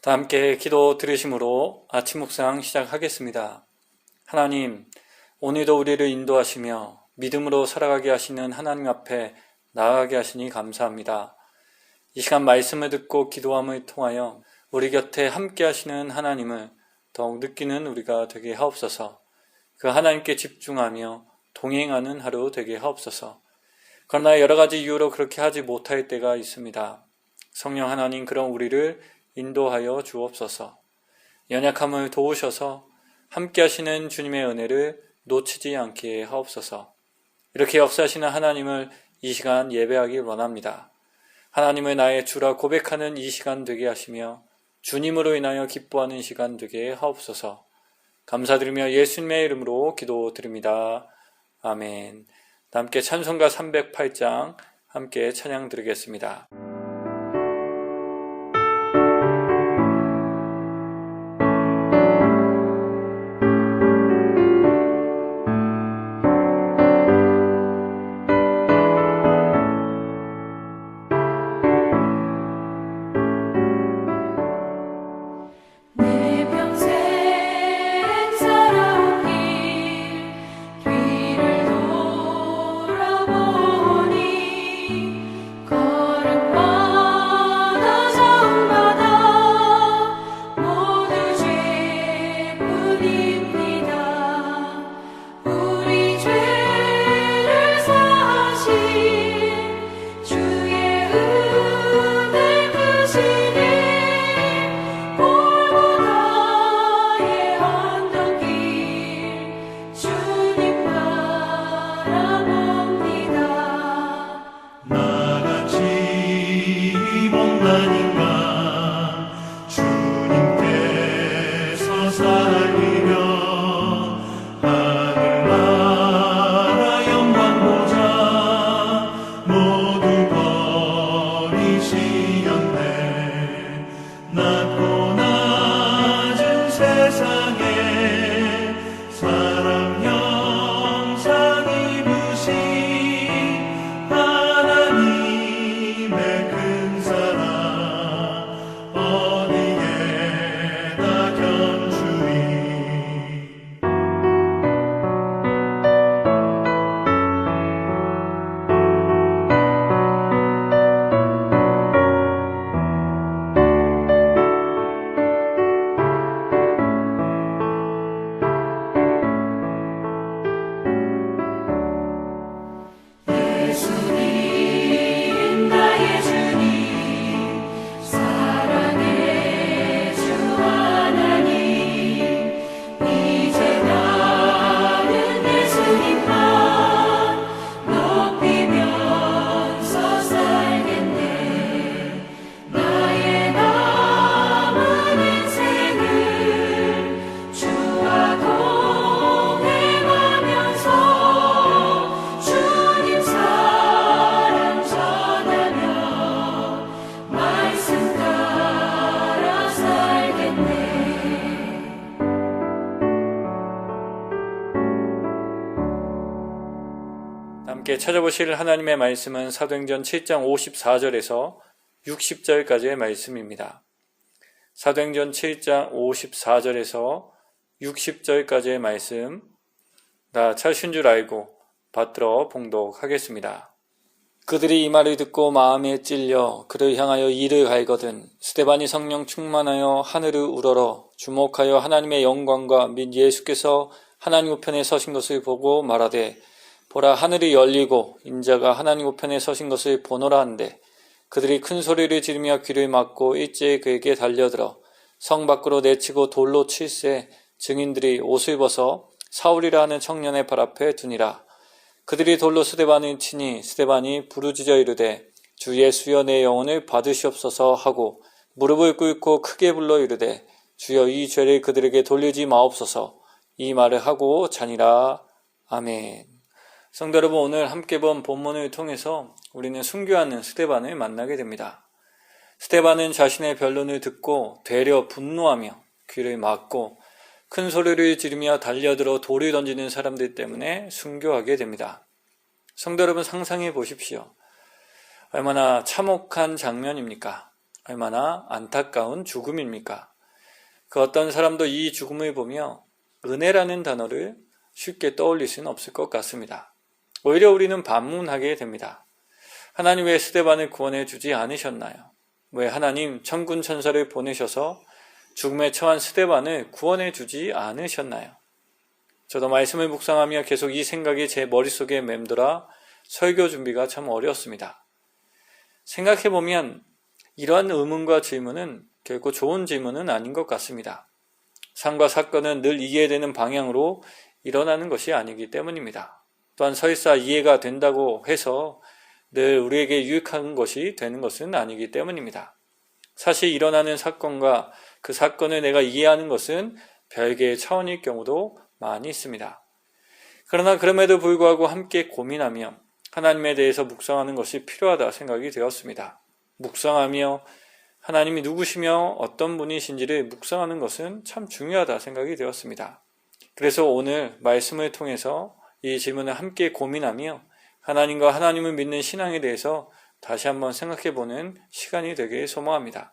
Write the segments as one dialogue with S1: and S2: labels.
S1: 다 함께 기도 들으심으로 아침 묵상 시작하겠습니다. 하나님, 오늘도 우리를 인도하시며 믿음으로 살아가게 하시는 하나님 앞에 나아가게 하시니 감사합니다. 이 시간 말씀을 듣고 기도함을 통하여 우리 곁에 함께 하시는 하나님을 더욱 느끼는 우리가 되게 하옵소서. 그 하나님께 집중하며 동행하는 하루 되게 하옵소서. 그러나 여러 가지 이유로 그렇게 하지 못할 때가 있습니다. 성령 하나님, 그런 우리를 인도하여 주옵소서. 연약함을 도우셔서 함께 하시는 주님의 은혜를 놓치지 않게 하옵소서. 이렇게 역사하시는 하나님을 이 시간 예배하기 원합니다. 하나님을 나의 주라 고백하는 이 시간 되게 하시며 주님으로 인하여 기뻐하는 시간 되게 하옵소서. 감사드리며 예수님의 이름으로 기도드립니다. 아멘. 함께 찬송가 308장 함께 찬양 드리겠습니다. 함께 찾아보실 하나님의 말씀은 사도행전 7장 54절에서 60절까지의 말씀입니다. 사도행전 7장 54절에서 60절까지의 말씀, 나 찾으신 줄 알고 받들어 봉독하겠습니다. 그들이 이 말을 듣고 마음에 찔려 그를 향하여 이를 갈거든 스데반이 성령 충만하여 하늘을 우러러 주목하여 하나님의 영광과 및 예수께서 하나님 우편에 서신 것을 보고 말하되 보라, 하늘이 열리고 인자가 하나님 우편에 서신 것을 보노라 한데 그들이 큰 소리를 지르며 귀를 막고 일제히 그에게 달려들어 성 밖으로 내치고 돌로 칠세 증인들이 옷을 벗어 사울이라 하는 청년의 발 앞에 두니라. 그들이 돌로 스데반을 치니 스데반이 부르짖어 이르되 주 예수여 내 영혼을 받으시옵소서 하고 무릎을 꿇고 크게 불러 이르되 주여 이 죄를 그들에게 돌리지 마옵소서. 이 말을 하고 자니라. 아멘. 성도 여러분, 오늘 함께 본 본문을 통해서 우리는 순교하는 스데반을 만나게 됩니다. 스데반은 자신의 변론을 듣고 되려 분노하며 귀를 막고 큰 소리를 지르며 달려들어 돌을 던지는 사람들 때문에 순교하게 됩니다. 성도 여러분, 상상해 보십시오. 얼마나 참혹한 장면입니까? 얼마나 안타까운 죽음입니까? 그 어떤 사람도 이 죽음을 보며 은혜라는 단어를 쉽게 떠올릴 수는 없을 것 같습니다. 오히려 우리는 반문하게 됩니다. 하나님 왜 스데반을 구원해 주지 않으셨나요? 왜 하나님 천군 천사를 보내셔서 죽음에 처한 스데반을 구원해 주지 않으셨나요? 저도 말씀을 묵상하며 계속 이 생각이 제 머릿속에 맴돌아 설교 준비가 참 어려웠습니다. 생각해보면 이러한 의문과 질문은 결코 좋은 질문은 아닌 것 같습니다. 상과 사건은 늘 이해되는 방향으로 일어나는 것이 아니기 때문입니다. 또한 설사 이해가 된다고 해서 늘 우리에게 유익한 것이 되는 것은 아니기 때문입니다. 사실 일어나는 사건과 그 사건을 내가 이해하는 것은 별개의 차원일 경우도 많이 있습니다. 그러나 그럼에도 불구하고 함께 고민하며 하나님에 대해서 묵상하는 것이 필요하다 생각이 되었습니다. 묵상하며 하나님이 누구시며 어떤 분이신지를 묵상하는 것은 참 중요하다 생각이 되었습니다. 그래서 오늘 말씀을 통해서 이 질문을 함께 고민하며 하나님과 하나님을 믿는 신앙에 대해서 다시 한번 생각해보는 시간이 되길 소망합니다.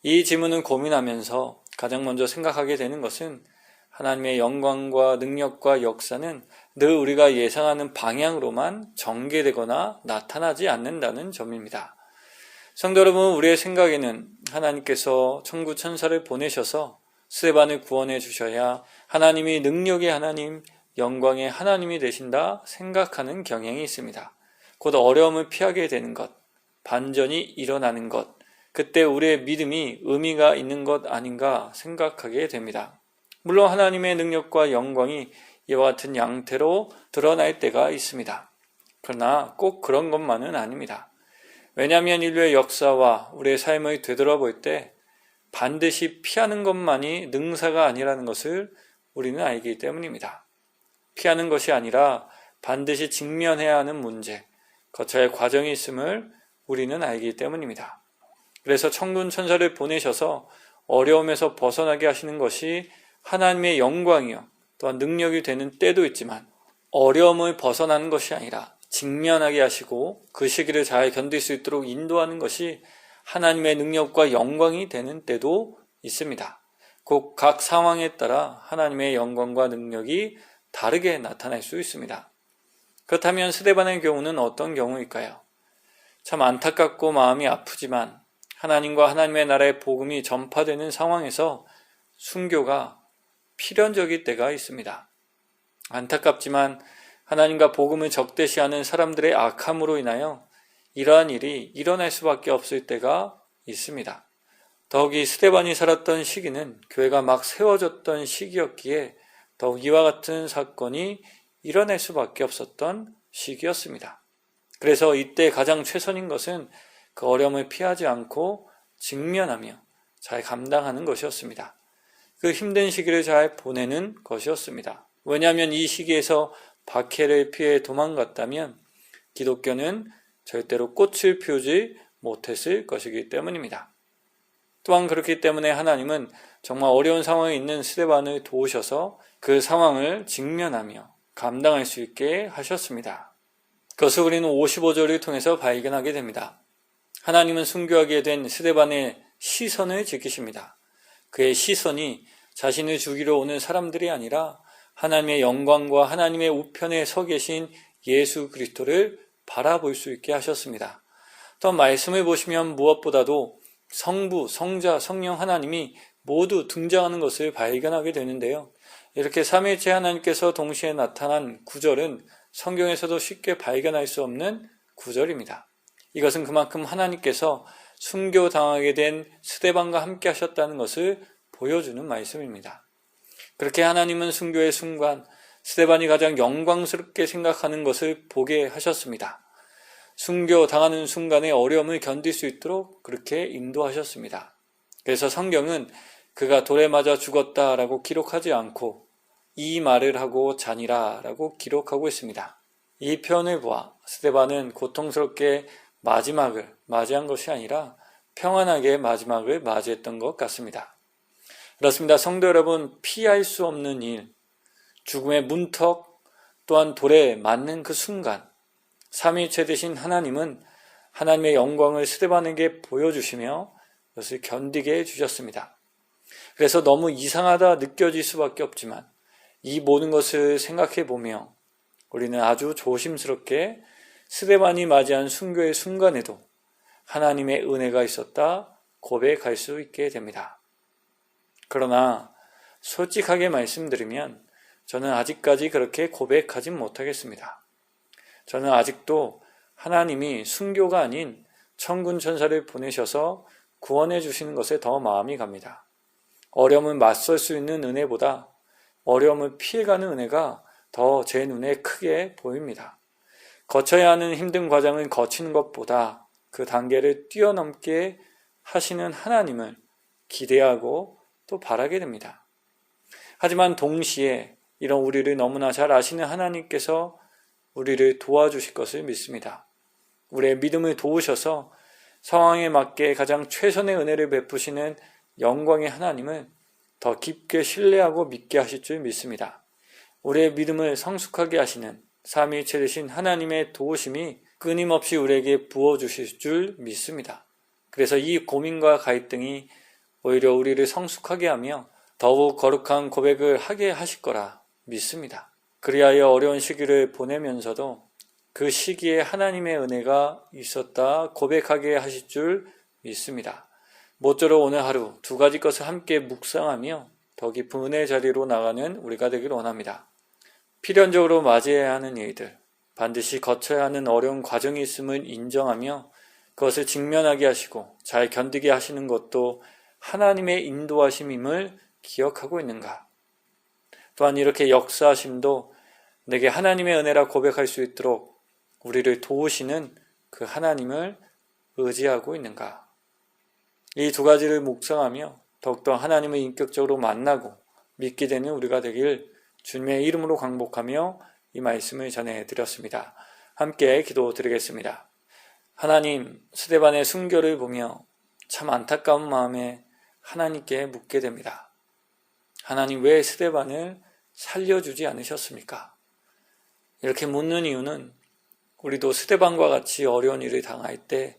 S1: 이 질문을 고민하면서 가장 먼저 생각하게 되는 것은 하나님의 영광과 능력과 역사는 늘 우리가 예상하는 방향으로만 전개되거나 나타나지 않는다는 점입니다. 성도 여러분, 우리의 생각에는 하나님께서 천구 천사를 보내셔서 스데반을 구원해 주셔야 하나님이 능력의 하나님, 영광의 하나님이 되신다 생각하는 경향이 있습니다. 곧 어려움을 피하게 되는 것, 반전이 일어나는 것, 그때 우리의 믿음이 의미가 있는 것 아닌가 생각하게 됩니다. 물론 하나님의 능력과 영광이 이와 같은 양태로 드러날 때가 있습니다. 그러나 꼭 그런 것만은 아닙니다. 왜냐하면 인류의 역사와 우리의 삶을 되돌아볼 때 반드시 피하는 것만이 능사가 아니라는 것을 우리는 알기 때문입니다. 피하는 것이 아니라 반드시 직면해야 하는 문제, 거쳐야 할 과정이 있음을 우리는 알기 때문입니다. 그래서 천군 천사를 보내셔서 어려움에서 벗어나게 하시는 것이 하나님의 영광이요 또한 능력이 되는 때도 있지만 어려움을 벗어나는 것이 아니라 직면하게 하시고 그 시기를 잘 견딜 수 있도록 인도하는 것이 하나님의 능력과 영광이 되는 때도 있습니다. 곧 각 상황에 따라 하나님의 영광과 능력이 다르게 나타날 수 있습니다. 그렇다면 스데반의 경우는 어떤 경우일까요? 참 안타깝고 마음이 아프지만 하나님과 하나님의 나라의 복음이 전파되는 상황에서 순교가 필연적일 때가 있습니다. 안타깝지만 하나님과 복음을 적대시하는 사람들의 악함으로 인하여 이러한 일이 일어날 수밖에 없을 때가 있습니다. 더욱이 스데반이 살았던 시기는 교회가 막 세워졌던 시기였기에 더욱 이와 같은 사건이 일어날 수밖에 없었던 시기였습니다. 그래서 이때 가장 최선인 것은 그 어려움을 피하지 않고 직면하며 잘 감당하는 것이었습니다. 그 힘든 시기를 잘 보내는 것이었습니다. 왜냐하면 이 시기에서 박해를 피해 도망갔다면 기독교는 절대로 꽃을 피우지 못했을 것이기 때문입니다. 또한 그렇기 때문에 하나님은 정말 어려운 상황에 있는 스데반을 도우셔서 그 상황을 직면하며 감당할 수 있게 하셨습니다. 그것을 우리는 55절을 통해서 발견하게 됩니다. 하나님은 순교하게 된 스데반의 시선을 지키십니다. 그의 시선이 자신을 죽이러 오는 사람들이 아니라 하나님의 영광과 하나님의 우편에 서 계신 예수 그리스도를 바라볼 수 있게 하셨습니다. 또 말씀을 보시면 무엇보다도 성부, 성자, 성령 하나님이 모두 등장하는 것을 발견하게 되는데요. 이렇게 삼위일체 하나님께서 동시에 나타난 구절은 성경에서도 쉽게 발견할 수 없는 구절입니다. 이것은 그만큼 하나님께서 순교당하게 된 스데반과 함께 하셨다는 것을 보여주는 말씀입니다. 그렇게 하나님은 순교의 순간 스데반이 가장 영광스럽게 생각하는 것을 보게 하셨습니다. 순교당하는 순간의 어려움을 견딜 수 있도록 그렇게 인도하셨습니다. 그래서 성경은 그가 돌에 맞아 죽었다라고 기록하지 않고 이 말을 하고 자니라라고 기록하고 있습니다. 이 표현을 보아 스데반은 고통스럽게 마지막을 맞이한 것이 아니라 평안하게 마지막을 맞이했던 것 같습니다. 그렇습니다. 성도 여러분, 피할 수 없는 일, 죽음의 문턱 또한 돌에 맞는 그 순간 삼위일체 되신 하나님은 하나님의 영광을 스데반에게 보여주시며 그것을 견디게 해주셨습니다. 그래서 너무 이상하다 느껴질 수밖에 없지만 이 모든 것을 생각해 보며 우리는 아주 조심스럽게 스데반이 맞이한 순교의 순간에도 하나님의 은혜가 있었다 고백할 수 있게 됩니다. 그러나 솔직하게 말씀드리면 저는 아직까지 그렇게 고백하진 못하겠습니다. 저는 아직도 하나님이 순교가 아닌 천군 천사를 보내셔서 구원해 주시는 것에 더 마음이 갑니다. 어려움을 맞설 수 있는 은혜보다 어려움을 피해가는 은혜가 더 제 눈에 크게 보입니다. 거쳐야 하는 힘든 과정을 거치는 것보다 그 단계를 뛰어넘게 하시는 하나님을 기대하고 또 바라게 됩니다. 하지만 동시에 이런 우리를 너무나 잘 아시는 하나님께서 우리를 도와주실 것을 믿습니다. 우리의 믿음을 도우셔서 상황에 맞게 가장 최선의 은혜를 베푸시는 영광의 하나님을 더 깊게 신뢰하고 믿게 하실 줄 믿습니다. 우리의 믿음을 성숙하게 하시는 삼위일체 되신 하나님의 도우심이 끊임없이 우리에게 부어주실 줄 믿습니다. 그래서 이 고민과 갈등이 오히려 우리를 성숙하게 하며 더욱 거룩한 고백을 하게 하실 거라 믿습니다. 그리하여 어려운 시기를 보내면서도 그 시기에 하나님의 은혜가 있었다 고백하게 하실 줄 믿습니다. 모쪼록 오늘 하루 두 가지 것을 함께 묵상하며 더 깊은 은혜의 자리로 나가는 우리가 되길 원합니다. 필연적으로 맞이해야 하는 일들, 반드시 거쳐야 하는 어려운 과정이 있음을 인정하며 그것을 직면하게 하시고 잘 견디게 하시는 것도 하나님의 인도하심임을 기억하고 있는가? 또한 이렇게 역사하심도 내게 하나님의 은혜라 고백할 수 있도록 우리를 도우시는 그 하나님을 의지하고 있는가? 이 두 가지를 묵상하며 더욱더 하나님을 인격적으로 만나고 믿게 되는 우리가 되길 주님의 이름으로 강복하며 이 말씀을 전해드렸습니다. 함께 기도드리겠습니다. 하나님, 스데반의 순교를 보며 참 안타까운 마음에 하나님께 묻게 됩니다. 하나님, 왜 스데반을 살려주지 않으셨습니까? 이렇게 묻는 이유는 우리도 스데반과 같이 어려운 일을 당할 때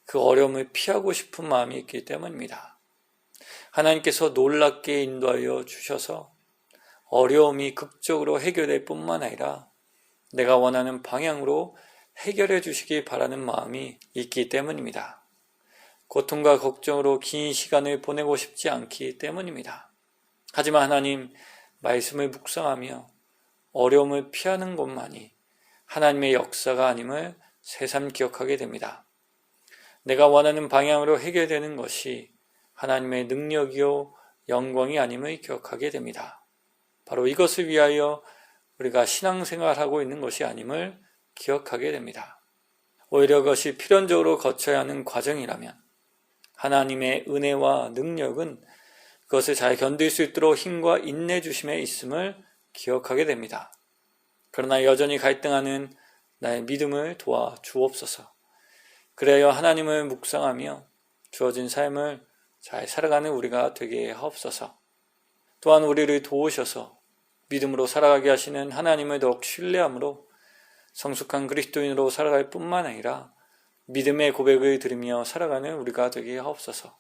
S1: 그 어려움을 피하고 싶은 마음이 있기 때문입니다. 하나님께서 놀랍게 인도하여 주셔서 어려움이 극적으로 해결될 뿐만 아니라 내가 원하는 방향으로 해결해 주시기 바라는 마음이 있기 때문입니다. 고통과 걱정으로 긴 시간을 보내고 싶지 않기 때문입니다. 하지만 하나님, 말씀을 묵상하며 어려움을 피하는 것만이 하나님의 역사가 아님을 새삼 기억하게 됩니다. 내가 원하는 방향으로 해결되는 것이 하나님의 능력이요 영광이 아님을 기억하게 됩니다. 바로 이것을 위하여 우리가 신앙생활하고 있는 것이 아님을 기억하게 됩니다. 오히려 그것이 필연적으로 거쳐야 하는 과정이라면 하나님의 은혜와 능력은 그것을 잘 견딜 수 있도록 힘과 인내 주심에 있음을 기억하게 됩니다. 그러나 여전히 갈등하는 나의 믿음을 도와 주옵소서. 그래야 하나님을 묵상하며 주어진 삶을 잘 살아가는 우리가 되게 하옵소서. 또한 우리를 도우셔서 믿음으로 살아가게 하시는 하나님을 더욱 신뢰함으로 성숙한 그리스도인으로 살아갈 뿐만 아니라 믿음의 고백을 드리며 살아가는 우리가 되게 하옵소서.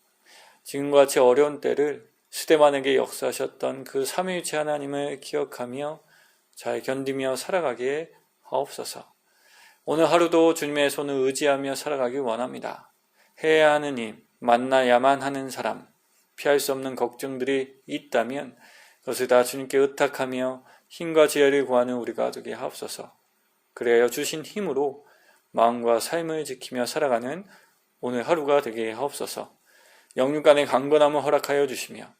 S1: 지금과 같이 어려운 때를 스데반에게 역사하셨던 그 삼위일체 하나님을 기억하며 잘 견디며 살아가게 하옵소서. 오늘 하루도 주님의 손을 의지하며 살아가길 원합니다. 해야 하는 일, 만나야만 하는 사람, 피할 수 없는 걱정들이 있다면 그것을 다 주님께 의탁하며 힘과 지혜를 구하는 우리가 되게 하옵소서. 그래야 주신 힘으로 마음과 삶을 지키며 살아가는 오늘 하루가 되게 하옵소서. 영육간의 강건함을 허락하여 주시며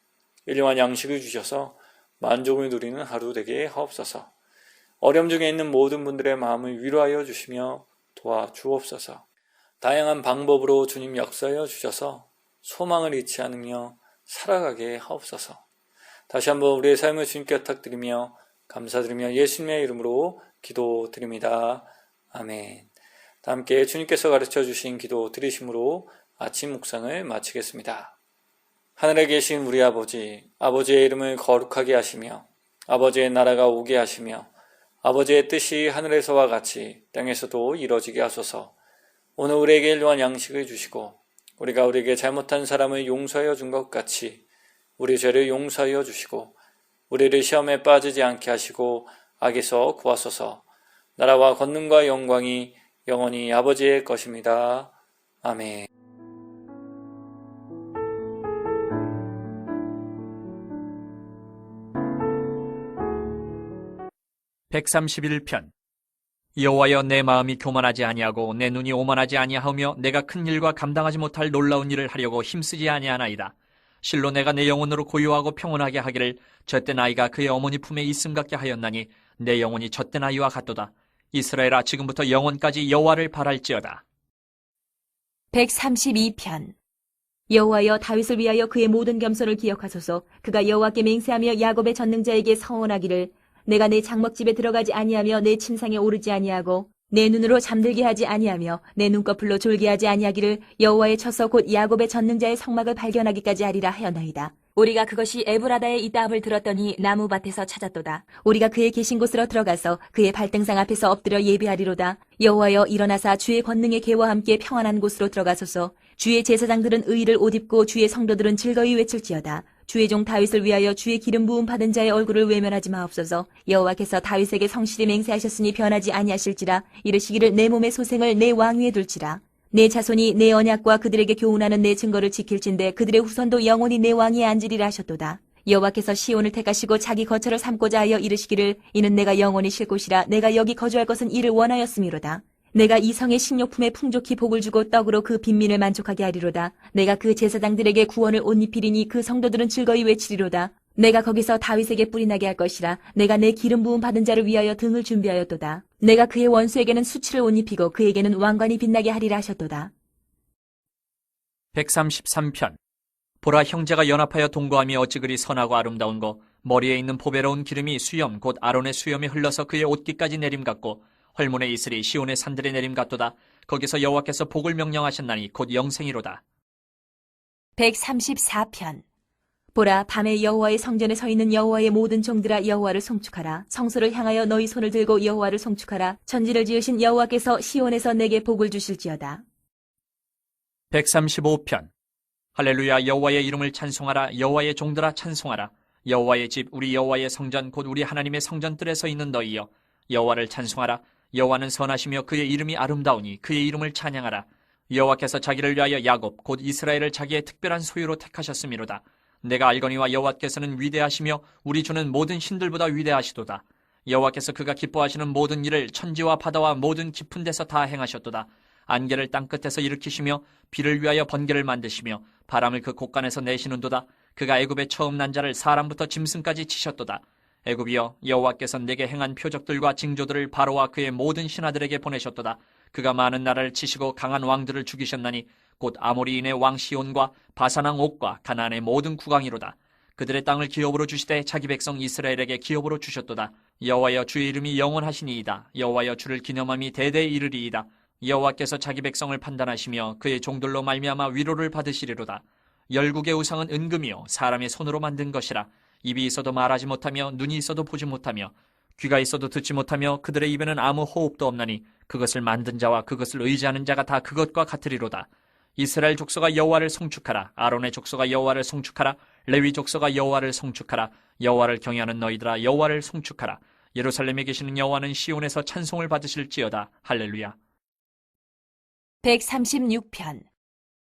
S1: 일용할 양식을 주셔서 만족을 누리는 하루 되게 하옵소서. 어려움 중에 있는 모든 분들의 마음을 위로하여 주시며 도와주옵소서. 다양한 방법으로 주님 역사하여 주셔서 소망을 잃지 않으며 살아가게 하옵소서. 다시 한번 우리의 삶을 주님께 부탁드리며 감사드리며 예수님의 이름으로 기도드립니다. 아멘. 다 함께 주님께서 가르쳐 주신 기도 드리심으로 아침 묵상을 마치겠습니다. 하늘에 계신 우리 아버지, 아버지의 이름을 거룩하게 하시며 아버지의 나라가 오게 하시며 아버지의 뜻이 하늘에서와 같이 땅에서도 이루어지게 하소서. 오늘 우리에게 일용할 양식을 주시고 우리가 우리에게 잘못한 사람을 용서하여 준 것 같이 우리 죄를 용서하여 주시고 우리를 시험에 빠지지 않게 하시고 악에서 구하소서. 나라와 권능과 영광이 영원히 아버지의 것입니다. 아멘.
S2: 131편. 여호와여, 내 마음이 교만하지 아니하고 내 눈이 오만하지 아니하며 내가 큰 일과 감당하지 못할 놀라운 일을 하려고 힘쓰지 아니하나이다. 실로 내가 내 영혼으로 고요하고 평온하게 하기를 젖된 아이가 그의 어머니 품에 있음 같게 하였나니 내 영혼이 젖된 아이와 같도다. 이스라엘아, 지금부터 영원까지 여호와를 바랄지어다.
S3: 132편. 여호와여, 다윗을 위하여 그의 모든 겸손을 기억하소서. 그가 여호와께 맹세하며 야곱의 전능자에게 서원하기를 내가 내 장막집에 들어가지 아니하며 내 침상에 오르지 아니하고 내 눈으로 잠들게 하지 아니하며 내 눈꺼풀로 졸게 하지 아니하기를 여호와의 처소 곧 야곱의 전능자의 성막을 발견하기까지 하리라 하였나이다. 우리가 그것이 에브라다에 있다 함을 들었더니 나무밭에서 찾았도다. 우리가 그의 계신 곳으로 들어가서 그의 발등상 앞에서 엎드려 예배하리로다. 여호와여, 일어나사 주의 권능의 계와 함께 평안한 곳으로 들어가소서. 주의 제사장들은 의를 옷 입고 주의 성도들은 즐거이 외칠지어다. 주의 종 다윗을 위하여 주의 기름 부음 받은 자의 얼굴을 외면하지 마옵소서. 여호와께서 다윗에게 성실히 맹세하셨으니 변하지 아니하실지라. 이르시기를 내 몸의 소생을 내 왕위에 둘지라. 내 자손이 내 언약과 그들에게 교훈하는 내 증거를 지킬진대 그들의 후손도 영원히 내 왕위에 앉으리라 하셨도다. 여호와께서 시온을 택하시고 자기 거처를 삼고자 하여 이르시기를 이는 내가 영원히 쉴 곳이라. 내가 여기 거주할 것은 이를 원하였음이로다. 내가 이 성의 식료품에 풍족히 복을 주고 떡으로 그 빈민을 만족하게 하리로다. 내가 그 제사장들에게 구원을 옷 입히리니 그 성도들은 즐거이 외치리로다. 내가 거기서 다윗에게 뿔이 나게 할 것이라. 내가 내 기름 부음 받은 자를 위하여 등을 준비하였도다. 내가 그의 원수에게는 수치를 옷 입히고 그에게는 왕관이 빛나게 하리라 하셨도다.
S2: 133편. 보라, 형제가 연합하여 동거하며 어찌 그리 선하고 아름다운고. 머리에 있는 보배로운 기름이 수염 곧 아론의 수염이 흘러서 그의 옷깃까지 내림 같고 헐문의 이슬이 시온의 산들의 내림 같도다. 거기서 여호와께서 복을 명령하셨나니 곧 영생이로다.
S3: 134편. 보라, 밤에 여호와의 성전에 서 있는 여호와의 모든 종들아, 여호와를 송축하라. 성소를 향하여 너희 손을 들고 여호와를 송축하라. 천지를 지으신 여호와께서 시온에서 내게 복을 주실지어다.
S2: 135편. 할렐루야, 여호와의 이름을 찬송하라. 여호와의 종들아 찬송하라. 여호와의 집, 우리 여호와의 성전 곧 우리 하나님의 성전뜰에 서 있는 너희여, 여호와를 찬송하라. 여호와는 선하시며 그의 이름이 아름다우니 그의 이름을 찬양하라. 여호와께서 자기를 위하여 야곱 곧 이스라엘을 자기의 특별한 소유로 택하셨음이로다. 내가 알거니와 여호와께서는 위대하시며 우리 주는 모든 신들보다 위대하시도다. 여호와께서 그가 기뻐하시는 모든 일을 천지와 바다와 모든 깊은 데서 다 행하셨도다. 안개를 땅끝에서 일으키시며 비를 위하여 번개를 만드시며 바람을 그 곳간에서 내시는도다. 그가 애굽의 처음 난 자를 사람부터 짐승까지 치셨도다. 애굽이여, 여호와께서 내게 행한 표적들과 징조들을 바로와 그의 모든 신하들에게 보내셨도다. 그가 많은 나라를 치시고 강한 왕들을 죽이셨나니 곧 아모리인의 왕 시온과 바산왕 옥과 가나안의 모든 국왕이로다. 그들의 땅을 기업으로 주시되 자기 백성 이스라엘에게 기업으로 주셨도다. 여호와여, 주의 이름이 영원하시니이다. 여호와여, 주를 기념함이 대대에 이르리이다. 여호와께서 자기 백성을 판단하시며 그의 종들로 말미암아 위로를 받으시리로다. 열국의 우상은 은금이요 사람의 손으로 만든 것이라. 입이 있어도 말하지 못하며 눈이 있어도 보지 못하며 귀가 있어도 듣지 못하며 그들의 입에는 아무 호흡도 없나니 그것을 만든 자와 그것을 의지하는 자가 다 그것과 같으리로다. 이스라엘 족속아, 여호와를 송축하라. 아론의 족속아, 여호와를 송축하라. 레위 족속아, 여호와를 송축하라. 여호와를 경외하는 너희들아, 여호와를 송축하라. 예루살렘에 계시는 여호와는 시온에서 찬송을 받으실지어다. 할렐루야.
S3: 136편.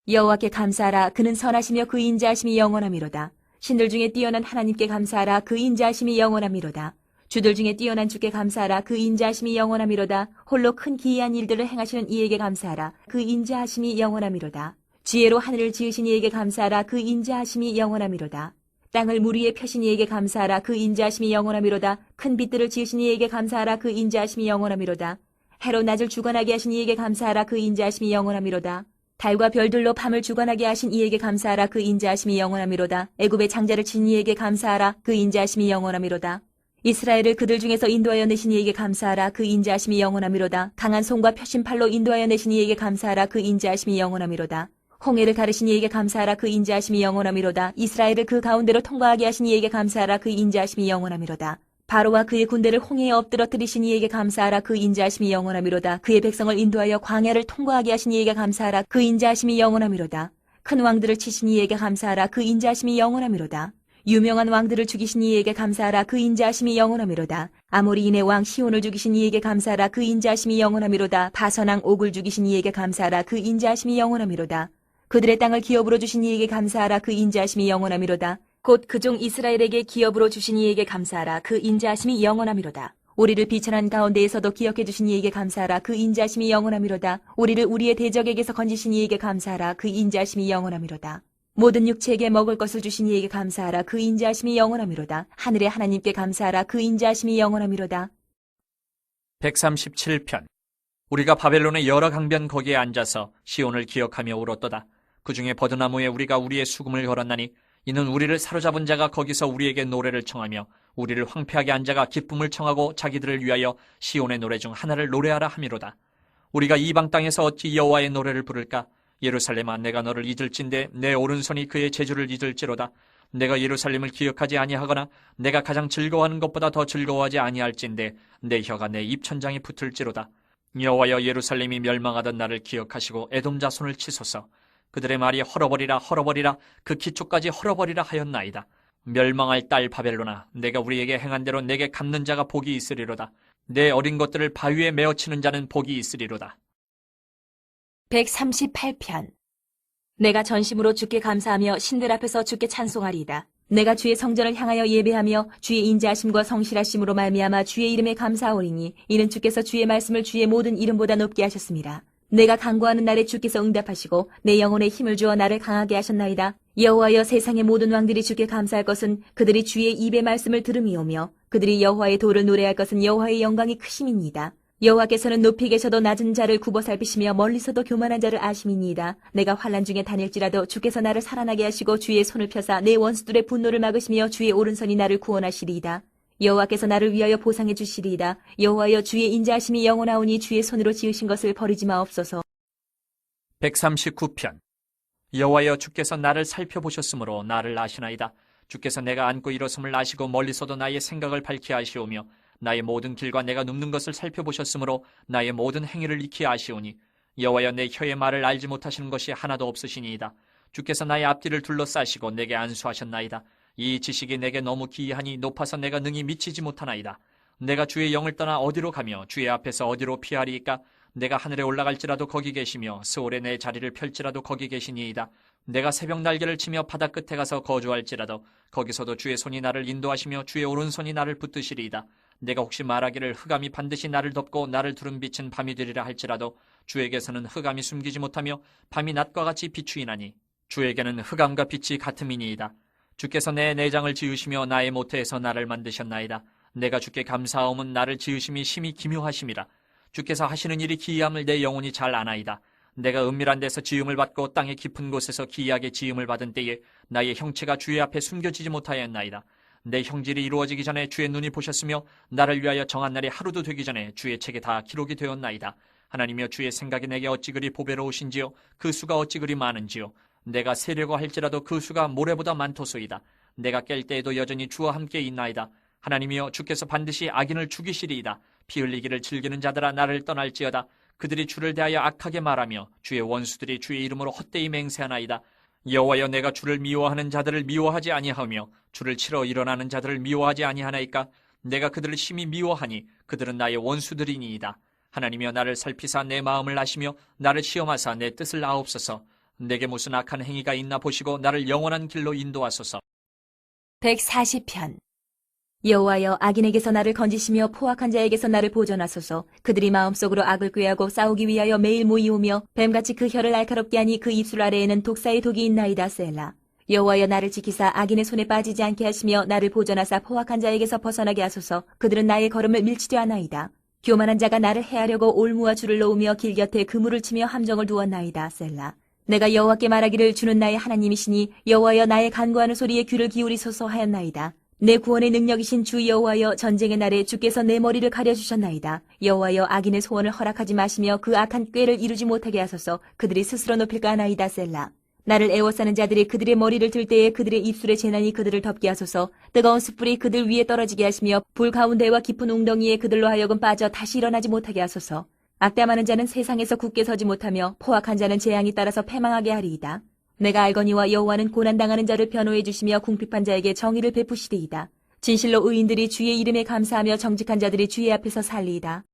S3: 여호와께 감사하라. 그는 선하시며 그 인자하심이 영원함이로다. 신들 중에 뛰어난 하나님께 감사하라. 그 인자하심이 영원함이로다. 주들 중에 뛰어난 주께 감사하라. 그 인자하심이 영원함이로다. 홀로 큰 기이한 일들을 행하시는 이에게 감사하라. 그 인자하심이 영원함이로다. 지혜로 하늘을 지으신 이에게 감사하라. 그 인자하심이 영원함이로다. 땅을 물 위에 펴신 이에게 감사하라. 그 인자하심이 영원함이로다. 큰 빛들을 지으신 이에게 감사하라. 그 인자하심이 영원함이로다. 해로 낮을 주관하게 하신 이에게 감사하라. 그 인자하심이 영원함이로다. 달과 별들로 밤을 주관하게 하신 이에게 감사하라. 그 인자하심이 영원함이로다. 애굽의 장자를 친 이에게 감사하라. 그 인자하심이 영원함이로다. 이스라엘을 그들 중에서 인도하여 내신 이에게 감사하라. 그 인자하심이 영원함이로다. 강한 손과 펴신 팔로 인도하여 내신 이에게 감사하라. 그 인자하심이 영원함이로다. 홍해를 가르신 이에게 감사하라. 그 인자하심이 영원함이로다. 이스라엘을 그 가운데로 통과하게 하신 이에게 감사하라. 그 인자하심이 영원함이로다. 바로와 그의 군대를 홍해에 엎드러뜨리신 이에게 감사하라. 그 인자하심이 영원함이로다. 그의 백성을 인도하여 광야를 통과하게 하신 이에게 감사하라. 그 인자하심이 영원함이로다. 큰 왕들을 치신 이에게 감사하라. 그 인자하심이 영원하미로다. 유명한 왕들을 죽이신 이에게 감사하라. 그 인자하심이 영원하미로다. 아모리인의 왕 시온을 죽이신 이에게 감사하라. 그 인자하심이 영원하미로다. 바선왕 옥을 죽이신 이에게 감사하라. 그 인자하심이 영원하미로다. 그들의 땅을 기업으로 주신 이에게 감사하라. 그 인자하심이 영원하미로다. 곧 그 종 이스라엘에게 기업으로 주신 이에게 감사하라. 그 인자하심이 영원하미로다. 우리를 비천한 가운데에서도 기억해 주신 이에게 감사하라. 그 인자하심이 영원하미로다. 우리를 우리의 대적에게서 건지신 이에게 감사하라. 그 인자하심이 영원하미로다. 모든 육체에게 먹을 것을 주신 이에게 감사하라. 그 인자하심이 영원하미로다. 하늘의 하나님께 감사하라. 그 인자하심이 영원하미로다.
S2: 137편. 우리가 바벨론의 여러 강변 거기에 앉아서 시온을 기억하며 울었도다. 그 중에 버드나무에 우리가 우리의 수금을 걸었나니 이는 우리를 사로잡은 자가 거기서 우리에게 노래를 청하며 우리를 황폐하게 한 자가 기쁨을 청하고 자기들을 위하여 시온의 노래 중 하나를 노래하라 함이로다. 우리가 이방 땅에서 어찌 여호와의 노래를 부를까? 예루살렘아, 내가 너를 잊을진대 내 오른손이 그의 제주를 잊을지로다. 내가 예루살렘을 기억하지 아니하거나 내가 가장 즐거워하는 것보다 더 즐거워하지 아니할진대 내 혀가 내 입천장에 붙을지로다. 여호와여, 예루살렘이 멸망하던 날을 기억하시고 에돔 자손을 치소서. 그들의 말이 헐어버리라 헐어버리라 그 기초까지 헐어버리라 하였나이다. 멸망할 딸 바벨론아, 내가 우리에게 행한 대로 내게 갚는 자가 복이 있으리로다. 내 어린 것들을 바위에 메어치는 자는 복이 있으리로다.
S3: 138편. 내가 전심으로 주께 감사하며 신들 앞에서 주께 찬송하리이다. 내가 주의 성전을 향하여 예배하며 주의 인자하심과 성실하심으로 말미암아 주의 이름에 감사하오리니 이는 주께서 주의 말씀을 주의 모든 이름보다 높게 하셨습니다. 내가 간구하는 날에 주께서 응답하시고 내 영혼에 힘을 주어 나를 강하게 하셨나이다. 여호와여, 세상의 모든 왕들이 주께 감사할 것은 그들이 주의 입의 말씀을 들음이오며 그들이 여호와의 도를 노래할 것은 여호와의 영광이 크심이니이다. 여호와께서는 높이 계셔도 낮은 자를 굽어 살피시며 멀리서도 교만한 자를 아심이니이다. 내가 환난 중에 다닐지라도 주께서 나를 살아나게 하시고 주의 손을 펴사 내 원수들의 분노를 막으시며 주의 오른손이 나를 구원하시리이다. 여호와께서 나를 위하여 보상해 주시리이다. 여호와여, 주의 인자하심이 영원하오니 주의 손으로 지으신 것을 버리지 마옵소서.
S2: 139편. 여호와여, 주께서 나를 살펴보셨으므로 나를 아시나이다. 주께서 내가 앉고 일어섬을 아시고 멀리서도 나의 생각을 밝히 아시오며 나의 모든 길과 내가 눕는 것을 살펴보셨으므로 나의 모든 행위를 익히 아시오니 여호와여, 내 혀의 말을 알지 못하시는 것이 하나도 없으시니이다. 주께서 나의 앞뒤를 둘러싸시고 내게 안수하셨나이다. 이 지식이 내게 너무 기이하니 높아서 내가 능히 미치지 못하나이다. 내가 주의 영을 떠나 어디로 가며 주의 앞에서 어디로 피하리이까? 내가 하늘에 올라갈지라도 거기 계시며 스올에 내 자리를 펼지라도 거기 계시니이다. 내가 새벽 날개를 치며 바다 끝에 가서 거주할지라도 거기서도 주의 손이 나를 인도하시며 주의 오른손이 나를 붙드시리이다. 내가 혹시 말하기를 흑암이 반드시 나를 덮고 나를 두른 빛은 밤이 되리라 할지라도 주에게서는 흑암이 숨기지 못하며 밤이 낮과 같이 비추이나니 주에게는 흑암과 빛이 같음이니이다. 주께서 내 내장을 지으시며 나의 모태에서 나를 만드셨나이다. 내가 주께 감사하옴은 나를 지으심이 심히 기묘하심이라. 주께서 하시는 일이 기이함을 내 영혼이 잘 아나이다. 내가 은밀한 데서 지음을 받고 땅의 깊은 곳에서 기이하게 지음을 받은 때에 나의 형체가 주의 앞에 숨겨지지 못하였나이다. 내 형질이 이루어지기 전에 주의 눈이 보셨으며 나를 위하여 정한 날이 하루도 되기 전에 주의 책에 다 기록이 되었나이다. 하나님이여, 주의 생각이 내게 어찌 그리 보배로우신지요, 그 수가 어찌 그리 많은지요. 내가 세려고 할지라도 그 수가 모래보다 많도소이다. 내가 깰 때에도 여전히 주와 함께 있나이다. 하나님이여, 주께서 반드시 악인을 죽이시리이다. 피 흘리기를 즐기는 자들아, 나를 떠날지어다. 그들이 주를 대하여 악하게 말하며 주의 원수들이 주의 이름으로 헛되이 맹세하나이다. 여호와여, 내가 주를 미워하는 자들을 미워하지 아니하며 주를 치러 일어나는 자들을 미워하지 아니하나이까? 내가 그들을 심히 미워하니 그들은 나의 원수들이니이다. 하나님이여, 나를 살피사 내 마음을 아시며 나를 시험하사 내 뜻을 아옵소서. 내게 무슨 악한 행위가 있나 보시고 나를 영원한 길로 인도하소서.
S3: 140편. 여호와여, 악인에게서 나를 건지시며 포악한 자에게서 나를 보존하소서. 그들이 마음속으로 악을 꾀하고 싸우기 위하여 매일 모이오며 뱀같이 그 혀를 날카롭게 하니 그 입술 아래에는 독사의 독이 있나이다. 셀라. 여호와여, 나를 지키사 악인의 손에 빠지지 않게 하시며 나를 보존하사 포악한 자에게서 벗어나게 하소서. 그들은 나의 걸음을 밀치려 하나이다. 교만한 자가 나를 해하려고 올무와 줄을 놓으며 길 곁에 그물을 치며 함정을 두었나이다. 셀라. 내가 여호와께 말하기를 주는 나의 하나님이시니 여호와여, 나의 간구하는 소리에 귀를 기울이소서 하였나이다. 내 구원의 능력이신 주 여호와여, 전쟁의 날에 주께서 내 머리를 가려주셨나이다. 여호와여, 악인의 소원을 허락하지 마시며 그 악한 꾀를 이루지 못하게 하소서. 그들이 스스로 높일까 하나이다. 셀라. 나를 애워싸는 자들이 그들의 머리를 들 때에 그들의 입술의 재난이 그들을 덮게 하소서. 뜨거운 숯불이 그들 위에 떨어지게 하시며 불 가운데와 깊은 웅덩이에 그들로 하여금 빠져 다시 일어나지 못하게 하소서. 악담하는 자는 세상에서 굳게 서지 못하며 포악한 자는 재앙이 따라서 패망하게 하리이다. 내가 알거니와 여호와는 고난당하는 자를 변호해 주시며 궁핍한 자에게 정의를 베푸시리이다. 진실로 의인들이 주의 이름에 감사하며 정직한 자들이 주의 앞에서 살리이다.